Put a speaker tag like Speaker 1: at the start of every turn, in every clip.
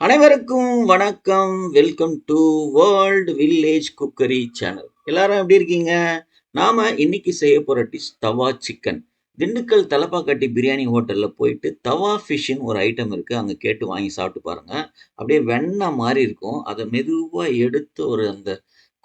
Speaker 1: அனைவருக்கும் வணக்கம். Welcome to world village cookery channel. எல்லாரும் எப்படி இருக்கீங்க? நாம இன்னைக்கு செய்ய போற டிஷ் தவா சிக்கன். திண்டுக்கல் தலப்பாக்கட்டி பிரியாணி ஹோட்டல்ல போயிட்டு தவா ஃபிஷ்ன்னு ஒரு ஐட்டம் இருக்கு. அங்க கேட்டு வாங்கி சாப்பிட்டு பாருங்க. அப்படியே வெண்ணெய் மாரி இருக்கும். அத மெதுவா எடுத்து அந்த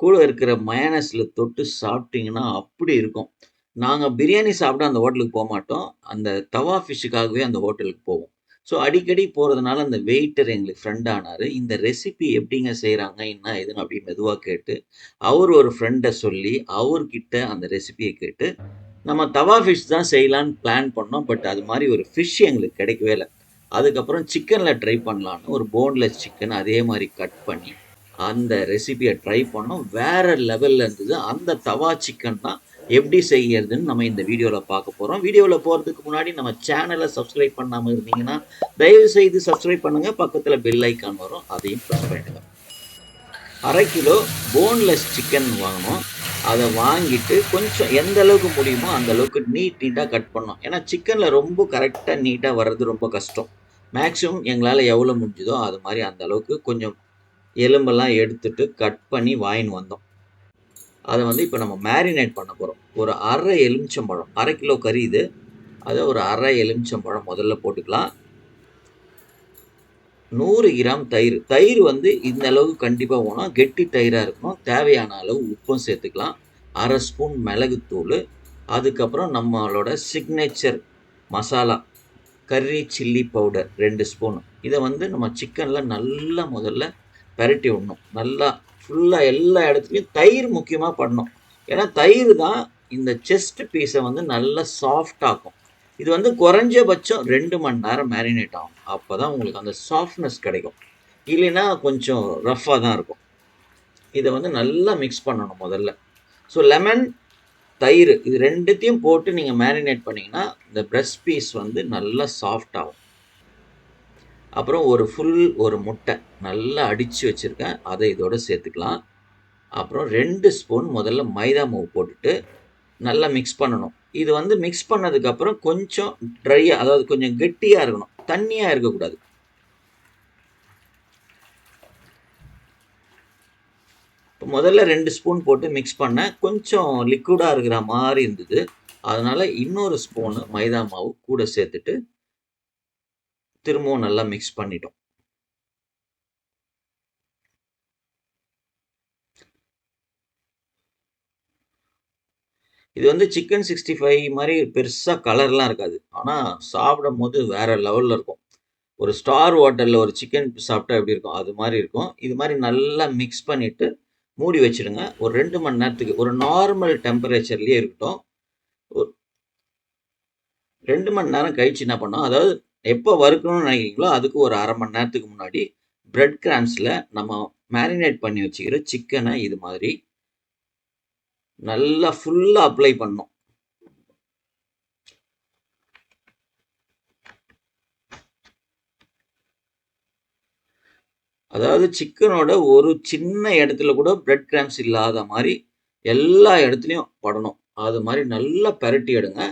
Speaker 1: கூட இருக்கிற மயோனைஸ்ல தொட்டு சாப்பிட்டீங்கன்னா அப்படி இருக்கும். நாங்க பிரியாணி சாப்பிட அந்த ஹோட்டலுக்கு போமாட்டோம். அந்த தவா ஃபிஷ்ஷுக்காகவே அந்த ஹோட்டலுக்கு போவோம். ஸோ அடிக்கடி போறதுனால அந்த வெயிட்டர் எங்களுக்கு ஃப்ரெண்ட் ஆனாரு. இந்த ரெசிபி எப்படிங்க செய்றாங்க? என்ன ஏதுன்னு அப்படி மெதுவா கேட்டு, அவரு ஒரு ஃப்ரெண்ட சொல்லி, அவர்கிட்ட அந்த ரெசிபிய கேட்டு, நம்ம தவா ஃபிஷ் தான் செய்யலான்னு பிளான் பண்ணோம். பட் அது மாரி ஒரு ஃபிஷ் எங்களுக்கு கிடைக்கவே இல்ல. அதுக்கப்புறம் சிக்கன்ல ட்ரை பண்ணலான்னு ஒரு போன்லெஸ் சிக்கன் அதே மாரி கட் பண்ணி, அந்த ரெசிபிய ட்ரை பண்ணோம். வேற லெவல்ல இருந்தது. அந்த தவா சிக்கன் தான் எப்படி செய்யறதுன்னு நம்ம இந்த வீடியோல பார்க்க போறோம். வீடியோல போறதுக்கு முன்னாடி நம்ம சேனல சப்ஸ்கிரைப் பண்ணாம இருந்தீங்கன்னா, தயவு செய்து சப்ஸ்கிரைப் பண்ணுங்க. பக்கத்துல பெல் ஐகான் வரும். அதையும் பிரஸ் பண்ணிடுங்க. 1/2 கிலோ போன்லெஸ் சிக்கன் வாங்கணும். அத வாங்கிட்டு கொஞ்சம் எந்த அளவுக்கு முடியுமோ அந்த அளவுக்கு நீட்டா கட் பண்ணணும். ஏன்னா சிக்கன்ல ரொம்ப கரெக்ட்டா நீட்டா வர்றது ரொம்ப கஷ்டம். மேக்ஸிமம் எங்களால எவ்வளோ முடிஞ்சதோ அது மாரி அந்த அளவுக்கு கொஞ்சம் எலும்பெல்லாம் எடுத்துட்டு கட் பண்ணி வாங்கின்னு வந்தோம். அத இப்ப நம்ம மேரினேட் பண்ண போறோம். ஒரு 1/2 எலுமிச்சம்பழம், 1/2 கிலோ கறி இது. அத ஒரு 1/2 எலுமிச்சம்பழம் முதல்ல போட்டுக்கலாம். 100 கிராம் தயிர். தயிர் இந்த அளவுக்கு கண்டிப்பா வேணும். கெட்டி தயிரா இருக்கணும். தேவையான அளவு உப்பும் சேர்த்துக்கலாம். 1/2 ஸ்பூன் மிளகுத்தூளு. அதுக்கப்புறம் நம்மளோட signature masala, curry chilli powder 2 spoon. இத நம்ம சிக்கன்ல நல்லா முதல்ல பெரட்டி விடணும். நல்லா ஃபுல்லா எல்லா இடத்துலயும் தயிர் முக்கியமா படணும். ஏன்னா தயிர் தான் இந்த செஸ்ட் பீஸ நல்லா சாஃப்ட் ஆக்கும். இது குறைஞ்சபட்சம் 2 மணி நேரம் மேரினேட் ஆகும். அப்பதான் உங்களுக்கு அந்த சாஃப்ட்னஸ் கிடைக்கும். இல்லைன்னா கொஞ்சம் ரஃப்பா தான் இருக்கும். இத நல்லா மிக்ஸ் பண்ணணும் முதல்ல. ஸோ லெமன், தயிர் இது 2த்தையும் போட்டு நீங்க மேரினேட் பண்ணீங்கன்னா, இந்த பிரஸ்ட் பீஸ் நல்லா சாஃப்ட் ஆகும். அப்புறம் ஒரு முட்டை நல்லா அடிச்சு வச்சிருக்கேன். அத இதோட சேர்த்துக்கலாம். அப்புறம் 2 ஸ்பூன் முதல்ல மைதா மாவு போட்டுட்டு நல்லா மிக்ஸ் பண்ணணும். இது மிக்ஸ் பண்ணதுக்கப்புறம் கொஞ்சம் ட்ரையா, அதாவது கொஞ்சம் கெட்டியா இருக்கணும். தண்ணியா இருக்கக்கூடாது. இப்போ முதல்ல 2 ஸ்பூன் போட்டு மிக்ஸ் பண்ணேன். கொஞ்சம் லிக்விடா இருக்கிற மாரி இருந்தது. அதனால இன்னொரு ஸ்பூன் மைதா மாவு கூட சேர்த்துட்டு, திரும்பவும் நல்லா மிக்ஸ் பண்ணிட்டோம். இது சிக்கன் 65 மாரி பெருசா கலர்லாம் இருக்காது. ஆனா சாப்பிடும்போது வேற லெவல்ல இருக்கும். ஒரு ஸ்டார் ஹோட்டல்ல ஒரு சிக்கன் சாப்பிட்டா எப்படி இருக்கும்? அது மாரி இருக்கும். இது மாரி நல்லா மிக்ஸ் பண்ணிட்டு மூடி வச்சுடுங்க. ஒரு 2 மணி நேரத்துக்கு ஒரு நார்மல் டெம்பரேச்சர்லயே இருக்கட்டும். ஒரு 2 மணி நேரம் கழிச்சு என்ன பண்ணோம், அதாவது எப்போ வறுக்கணும்னு நினைக்கிறீங்களோ, அதுக்கு ஒரு 1/2 மணி நேரத்துக்கு முன்னாடி பிரெட் கிராம்ஸ்ல நம்ம மேரினேட் பண்ணி வச்சுக்கிற சிக்கன இது மாதிரி நல்லா ஃபுல்லா அப்ளை பண்ணணும். அதாவது சிக்கனோட ஒரு சின்ன இடத்துல கூட பிரெட் கிராம்ஸ் இல்லாத மாரி எல்லா இடத்துலயும் படணும். அது மாரி நல்லா பெரட்டி எடுங்க.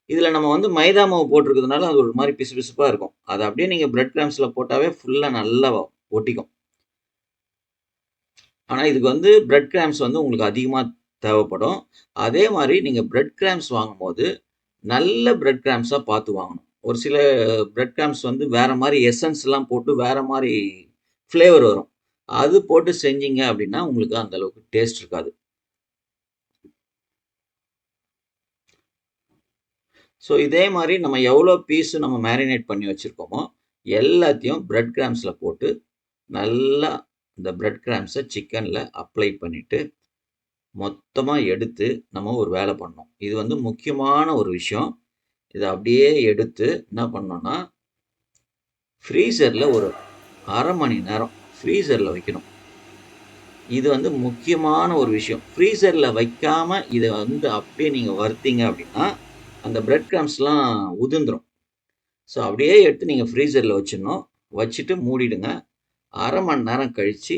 Speaker 1: இதுல நம்ம மைதா மாவு போட்டிருக்கிறதுனால அது ஒரு மாரி பிசுபிசுப்பா இருக்கும். அத அப்படியே நீங்க பிரெட் கிராம்ஸ்ல போட்டாவே ஃபுல்லா நல்லா ஒட்டிக்கும். ஆனா இதுக்கு பிரெட் கிராம்ஸ் உங்களுக்கு அதிகமா தேவைப்படும். அதே மாரி நீங்க பிரெட் கிராம்ஸ் வாங்கும்போது, நல்ல பிரெட் கிராம்ஸா பார்த்து வாங்கணும். ஒரு சில பிரெட் கிராம்ஸ் வேற மாரி எசன்ஸ்லாம் போட்டு வேற மாரி ஃப்ளேவர் வரும். அது போட்டு செஞ்சீங்க அப்படின்னா, உங்களுக்கு அந்த அளவுக்கு டேஸ்ட் இருக்காது. ஸோ இதே மாரி நம்ம எவ்வளோ பீஸ் நம்ம மேரினேட் பண்ணி வச்சிருக்கோமோ, எல்லாத்தையும் பிரெட் கிராம்ஸ்ல போட்டு நல்லா இந்த பிரெட் கிராம்ஸ சிக்கன்ல அப்ளை பண்ணிட்டு, மொத்தமா எடுத்து நம்ம ஒரு வேலை பண்ணணும். இது முக்கியமான ஒரு விஷயம். இத அப்படியே எடுத்து என்ன பண்ணணும்னா, ஃப்ரீசர்ல ஒரு 1/2 மணி நேரம் ஃப்ரீசர்ல வைக்கணும். இது முக்கியமான ஒரு விஷயம். ஃப்ரீசர்ல வைக்காம இத அப்படியே நீங்க வறுத்தீங்க அப்படின்னா, அந்த பிரெட் கிரம்ப்ஸ்லாம் உதிர்ந்துரும். ஸோ அப்படியே எடுத்து நீங்க ஃப்ரீசர்ல வச்சிடணும். வச்சுட்டு மூடிடுங்க. 1/2 மணி நேரம் கழிச்சு,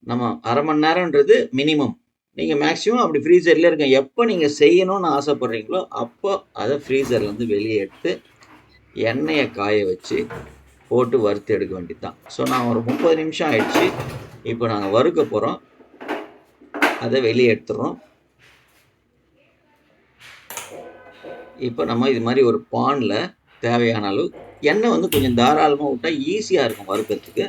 Speaker 1: நம்ம 1/2 மணி நேரம்ன்றது மினிமம். நீங்க மேக்ஸிமம் அப்படி ஃப்ரீசர்லயே இருங்க. எப்ப நீங்க செய்யணும்னு ஆசைப்படுறீங்களோ, அப்போ அத ஃப்ரீசர்ல வெளிய எடுத்து, எண்ணெய காய வச்சு, போட்டு வறுத்து எடுக்க வேண்டியது தான். ஸோ நான் ஒரு 30 நிமிஷம் ஆயிடுச்சு. இப்போ நாங்கள் வறுக்க போகிறோம். அதை வெளியே எடுத்துடுறோம். இப்போ நம்ம இது மாதிரி ஒரு பானில் தேவையான அளவு எண்ணெய் வந்து கொஞ்சம் தாராளமாக விட்டால் ஈஸியாக இருக்கும் வறுக்கிறதுக்கு.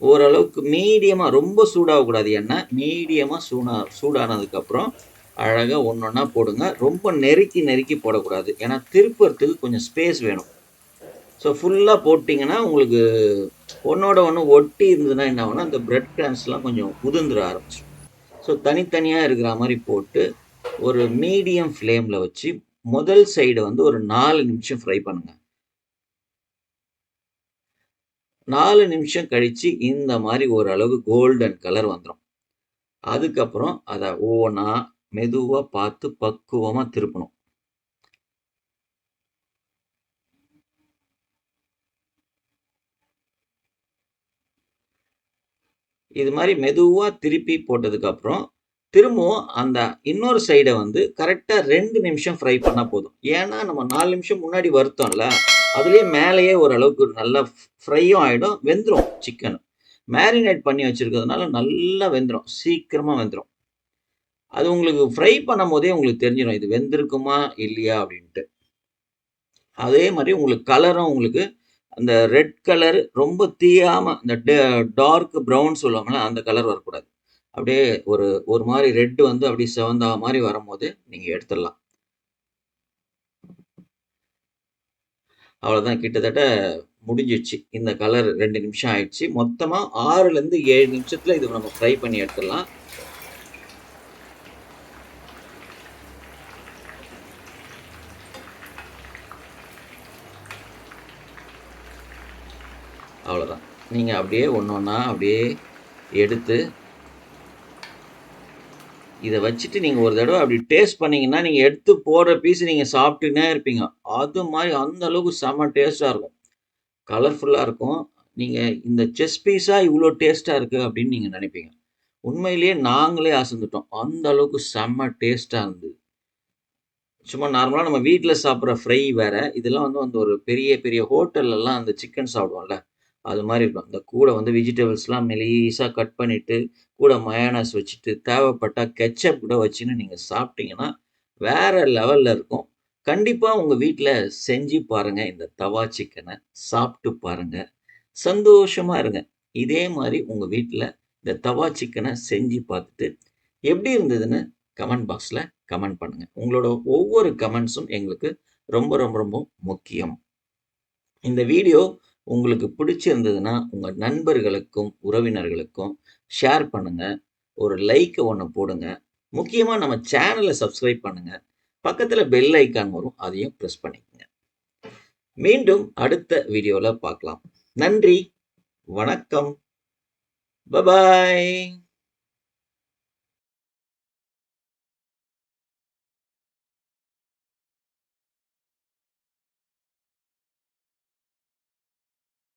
Speaker 1: ஓரளவுக்கு மீடியமாக, ரொம்ப சூடாகக்கூடாது எண்ணெய். மீடியமாக சூடானதுக்கப்புறம் அழகாக ஒன்று ஒன்றா போடுங்க. ரொம்ப நெருக்கி போடக்கூடாது, ஏன்னா திருப்புறதுக்கு கொஞ்சம் ஸ்பேஸ் வேணும். ஸோ ஃபுல்லாக போட்டிங்கன்னா உங்களுக்கு ஒன்றோட ஒன்று ஒட்டி இருந்ததுன்னா என்ன ஆகும்னா அந்த பிரெட் கிராம்ஸ்லாம் கொஞ்சம் உதிர்ந்துட ஆரம்பிச்சிடும். ஸோ தனித்தனியாக இருக்கிற மாதிரி போட்டு ஒரு மீடியம் ஃப்ளேமில் வச்சு முதல் சைடை வந்து ஒரு 4 நிமிஷம் ஃப்ரை பண்ணுங்க. 4 நிமிஷம் கழித்து இந்த மாதிரி ஓரளவு கோல்டன் கலர் வந்துடும். அதுக்கப்புறம் அதை ஒவ்வொன்றா மெதுவாக பார்த்து பக்குவமாக திருப்பணும். இது மாதிரி மெதுவாக திருப்பி போட்டதுக்கப்புறம் திரும்பவும் அந்த இன்னொரு சைடை வந்து கரெக்டாக 2 நிமிஷம் ஃப்ரை பண்ணால் போதும். ஏன்னா நம்ம 4 நிமிஷம் முன்னாடி வறுத்தோம்ல, அதுலேயே மேலேயே ஓரளவுக்கு நல்லா ஃப்ரையும் ஆகிடும், வெந்துடும். சிக்கன் மேரினேட் பண்ணி வச்சுருக்கிறதுனால நல்லா வெந்துடும், சீக்கிரமாக வெந்துடும். அது உங்களுக்கு ஃப்ரை பண்ணும் போதே உங்களுக்கு தெரிஞ்சிடும் இது வெந்திருக்குமா இல்லையா அப்படின்ட்டு. அதே மாதிரி உங்களுக்கு கலரும் உங்களுக்கு அந்த ரெட் கலர் ரொம்ப தீயாமல் இந்த டார்க் ப்ரௌன் சொல்லுவாங்கள்ல, அந்த கலர் வரக்கூடாது. அப்படியே ஒரு மாதிரி ரெட் வந்து அப்படியே செவந்தா மாதிரி வரும்போது நீங்கள் எடுத்துடலாம். அவ்வளோதான், கிட்டத்தட்ட முடிஞ்சிடுச்சு. இந்த கலர் 2 நிமிஷம் ஆயிடுச்சு. மொத்தமாக 6லேருந்து 7 நிமிஷத்தில் இது நம்ம ஃப்ரை பண்ணி எடுத்துடலாம். அவ்வளோதான். நீங்கள் அப்படியே ஒன்று ஒன்றா அப்படியே எடுத்து இதை வச்சுட்டு நீங்கள் ஒரு தடவை அப்படி டேஸ்ட் பண்ணிங்கன்னா நீங்கள் எடுத்து போடுற பீஸ் நீங்கள் சாப்பிட்டுன்னே இருப்பீங்க. அது மாதிரி அந்த அளவுக்கு செம்ம டேஸ்ட்டாக இருக்கும், கலர்ஃபுல்லாக இருக்கும். நீங்கள் இந்த செஸ் பீஸாக இவ்வளோ டேஸ்ட்டாக இருக்குது அப்படின்னு நீங்கள் நினைப்பீங்க. உண்மையிலேயே நாங்களே அசந்துட்டோம், அந்த அளவுக்கு செம்ம டேஸ்ட்டாக இருந்தது. சும்மா நார்மலாக நம்ம வீட்டில் சாப்பிட்ற ஃப்ரை வேறு, இதெல்லாம் வந்து வந்து ஒரு பெரிய பெரிய ஹோட்டல்லலாம் அந்த சிக்கன் சாப்பிடுவோம்ல, அது மாதிரி இருக்கும். இந்த கூட வந்து வெஜிடபிள்ஸ்லாம் மெலிசாக கட் பண்ணிவிட்டு கூட மயோனைஸ் வச்சுட்டு தேவைப்பட்டால் கெச்சப் கூட வச்சுன்னு நீங்கள் சாப்பிட்டீங்கன்னா வேறு லெவலில் இருக்கும். கண்டிப்பாக உங்கள் வீட்டில் செஞ்சு பாருங்கள், இந்த தவா சிக்கனை சாப்பிட்டு பாருங்கள், சந்தோஷமாக இருங்க. இதே மாதிரி உங்கள் வீட்டில் இந்த தவா சிக்கனை செஞ்சு பார்த்துட்டு எப்படி இருந்ததுன்னு கமெண்ட் பாக்ஸில் கமெண்ட் பண்ணுங்கள். உங்களோட ஒவ்வொரு கமெண்ட்ஸும் எங்களுக்கு ரொம்ப ரொம்ப ரொம்ப முக்கியம். இந்த வீடியோ உங்களுக்கு பிடிச்சிருந்ததுன்னா உங்கள் நண்பர்களுக்கும் உறவினர்களுக்கும் ஷேர் பண்ணுங்கள். ஒரு லைக்கை ஒன்று போடுங்க. முக்கியமாக நம்ம சேனலை சப்ஸ்கிரைப் பண்ணுங்கள். பக்கத்தில் பெல் ஐக்கான் வரும், அதையும் ப்ரெஸ் பண்ணிக்கோங்க. மீண்டும் அடுத்த வீடியோவில் பார்க்கலாம். நன்றி, வணக்கம், பபாய்.